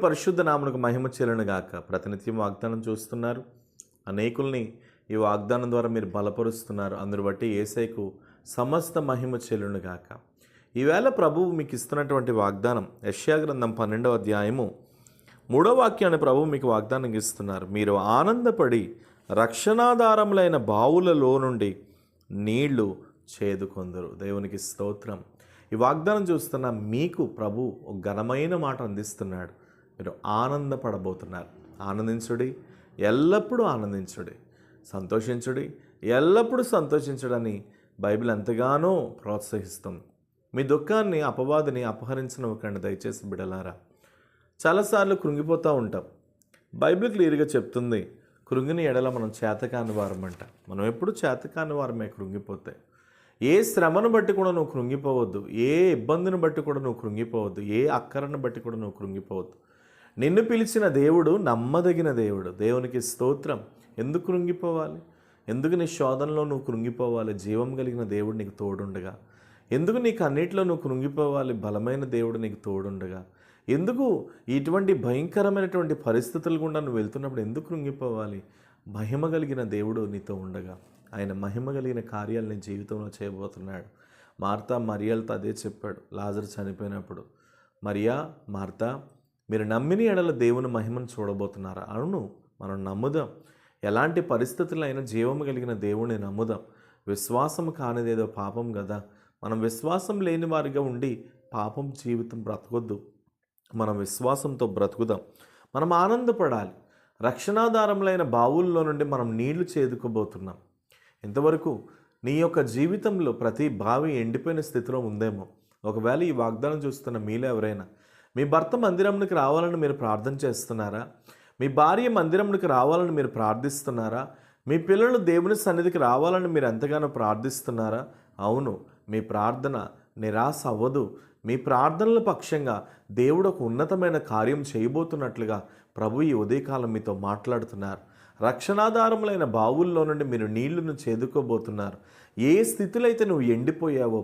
పరిశుద్ధ నామమునకు మహిమ చెల్లును గాక. ప్రతినిత్యం వాగ్దానం చూస్తున్నారు, అనేకుల్ని ఈ వాగ్దానం ద్వారా మీరు బలపరుస్తున్నారు. అందును బట్టి యేసయ్యకు సమస్త మహిమ చెల్లును గాక. ఈవేళ ప్రభువు మీకు ఇస్తున్నటువంటి వాగ్దానం యెషయా గ్రంథం 12వ అధ్యాయము 3వ వాక్యాన్ని ప్రభువు మీకు వాగ్దానం ఇస్తున్నారు. మీరు ఆనందపడి రక్షణాధారములైన బావులలో నుండి నీళ్లు చేదుకొందరు. దేవునికి స్తోత్రం. ఈ వాగ్దానం చూస్తున్న మీకు ప్రభు ఒక ఘనమైన మాట అందిస్తున్నాడు. మీరు ఆనందపడబోతున్నారు. ఆనందించుడి, ఎల్లప్పుడూ ఆనందించుడి, సంతోషించుడి, ఎల్లప్పుడూ సంతోషించడని బైబిల్ ఎంతగానో ప్రోత్సహిస్తుంది. మీ దుఃఖాన్ని అపవాదిని అపహరించనివ్వకండి దయచేసి బిడలారా. చాలాసార్లు కృంగిపోతూ ఉంటాం. బైబిల్ క్లియర్గా చెప్తుంది, కృంగిని ఎడల మనం చేతకాని వారమంట. మనం ఎప్పుడు చేతకాని వారమే కృంగిపోతే. ఏ శ్రమను బట్టి కూడా నువ్వు కృంగిపోవద్దు, ఏ ఇబ్బందిని బట్టి కూడా నువ్వు కృంగిపోవద్దు, ఏ అక్కరను బట్టి కూడా నువ్వు కృంగిపోవద్దు. నిన్ను పిలిచిన దేవుడు నమ్మదగిన దేవుడు. దేవునికి స్తోత్రం. ఎందుకు కృంగిపోవాలి? ఎందుకు నీ శోధనలో నువ్వు కృంగిపోవాలి? జీవం కలిగిన దేవుడు నీకు తోడుండగా. ఎందుకు నీకు అన్నిటిలో నువ్వు కృంగిపోవాలి? బలమైన దేవుడు నీకు తోడుండగా. ఎందుకు ఇటువంటి భయంకరమైనటువంటి పరిస్థితులు గుండా నువ్వు వెళ్తున్నప్పుడు ఎందుకు కృంగిపోవాలి? మహిమ కలిగిన దేవుడు నీతో ఉండగా ఆయన మహిమ కలిగిన కార్యాలు నీ జీవితంలో చేయబోతున్నాడు. మార్తా మరియలతో అదే చెప్పాడు లాజరు చనిపోయినప్పుడు. మరియా, మార్తా, మీరు నమ్మిన ఎడల దేవుని మహిమను చూడబోతున్నారా? అవును, మనం నమ్ముదాం. ఎలాంటి పరిస్థితులైనా జీవము కలిగిన దేవుని నమ్ముదాం. విశ్వాసం కానిదేదో పాపం కదా. మనం విశ్వాసం లేని వారిగా ఉండి పాపం జీవితం బ్రతకొద్దు. మనం విశ్వాసంతో బ్రతుకుదాం. మనం ఆనందపడాలి. రక్షణాధారములైన బావుల్లో నుండి మనం నీళ్లు చేదుకోబోతున్నాం. ఇంతవరకు నీ యొక్క జీవితంలో ప్రతి బావి ఎండిపోయిన స్థితిలో ఉందేమో. ఒకవేళ ఈ వాగ్దానం చూస్తున్న మీలో ఎవరైనా మీ భర్త మందిరంకి రావాలని మీరు ప్రార్థన చేస్తున్నారా? మీ భార్య మందిరంకి రావాలని మీరు ప్రార్థిస్తున్నారా? మీ పిల్లలు దేవుని సన్నిధికి రావాలని మీరు ఎంతగానో ప్రార్థిస్తున్నారా? అవును, మీ ప్రార్థన నిరాశ అవ్వదు. మీ ప్రార్థనల పక్షంగా దేవుడు ఒక ఉన్నతమైన కార్యం చేయబోతున్నట్లుగా ప్రభు ఈ ఉదయకాలం మీతో మాట్లాడుతున్నారు. రక్షణాధారములైన బావుల్లో నుండి మీరు నీళ్లను చేదుకోబోతున్నారు. ఏ స్థితిలో అయితే నువ్వు ఎండిపోయావో,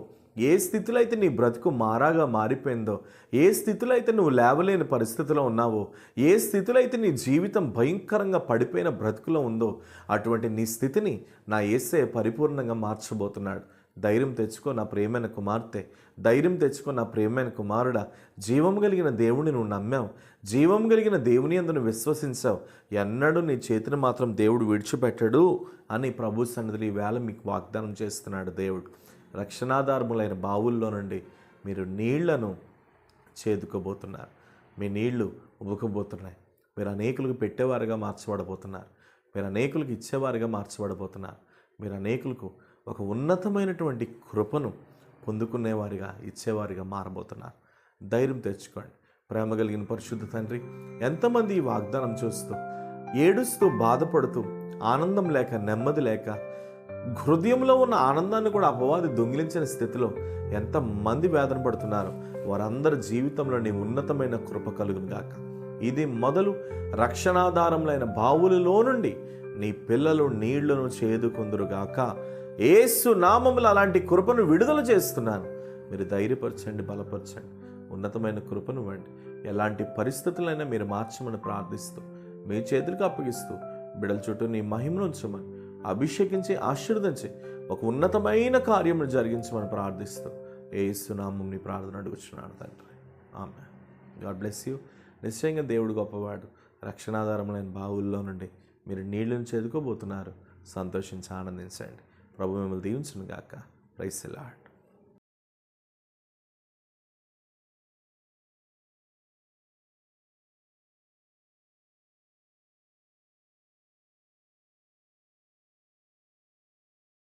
ఏ స్థితిలో అయితే నీ బ్రతుకు మారాగా మారిపోయిందో, ఏ స్థితిలో అయితే నువ్వు లేవలేని పరిస్థితిలో ఉన్నావో, ఏ స్థితిలో అయితే నీ జీవితం భయంకరంగా పడిపోయిన బ్రతుకులో ఉందో, అటువంటి నీ స్థితిని నా యేసయ్య పరిపూర్ణంగా మార్చబోతున్నాడు. ధైర్యం తెచ్చుకో నా ప్రియమైన కుమార్తె, ధైర్యం తెచ్చుకో నా ప్రియమైన కుమారుడా. జీవం కలిగిన దేవుని నువ్వు నమ్మావు, జీవం కలిగిన దేవుని యందు నువ్వు విశ్వసించావు. ఎన్నడూ నీ చేతిని మాత్రం దేవుడు విడిచిపెట్టడు అని ప్రభు సన్నిధిలో ఈవేళ మీకు వాగ్దానం చేస్తున్నాడు దేవుడు. రక్షణాధారములైన బావుల్లో నుండి మీరు నీళ్లను చేదుకోబోతున్నారు. మీ నీళ్లు ఉబుకబోతున్నాయి. మీరు అనేకులకు పెట్టేవారుగా మార్చబడబోతున్నారు. మీరు అనేకులకు ఇచ్చేవారుగా మార్చబడబోతున్నారు. మీరు అనేకులకు ఒక ఉన్నతమైనటువంటి కృపను పొందుకునేవారిగా ఇచ్చేవారిగా మారబోతున్నారు. ధైర్యం తెచ్చుకోండి. ప్రేమ కలిగిన పరిశుద్ధ తండ్రి, ఎంతమంది ఈ వాగ్దానం చూస్తూ ఏడుస్తూ బాధపడుతూ ఆనందం లేక నెమ్మది లేక హృదయంలో ఉన్న ఆనందాన్ని కూడా అపవాది దొంగిలించిన స్థితిలో ఎంతమంది వేదన పడుతున్నారు, వారందరి జీవితంలో నీ ఉన్నతమైన కృప కలుగును గాక. ఇది మొదలు రక్షణాధారములైన బావులలో నుండి నీ పిల్లలు నీళ్లను చేదుకొందురుగాక. యేసు నామములో అలాంటి కృపను విడుదల చేస్తున్నాను. మీరు ధైర్యపరచండి, బలపరచండి, ఉన్నతమైన కృపను ఇవ్వండి. ఎలాంటి పరిస్థితులైనా మీరు మార్చమని ప్రార్థిస్తూ మీ చేతులకు అప్పగిస్తూ బిడల చుట్టూ నీ మహిమను ఉంచమని అభిషేకించి ఆశీర్వదించి ఒక ఉన్నతమైన కార్యమును జరిగించమని ప్రార్థిస్తూ యేసు నామమున నీ ప్రార్థన అడుగుచున్నాను తండ్రి. ఆమేన్. God bless you. నిశ్చయంగా దేవుడు గొప్పవాడు. రక్షణాధారములైన బావుల్లో నుండి మీరు నీళ్లను చేదుకోబోతున్నారు. సంతోషించి ఆనందించండి. ప్రభు మిమ్మల్ని దీవించును గాక. Praise the lord.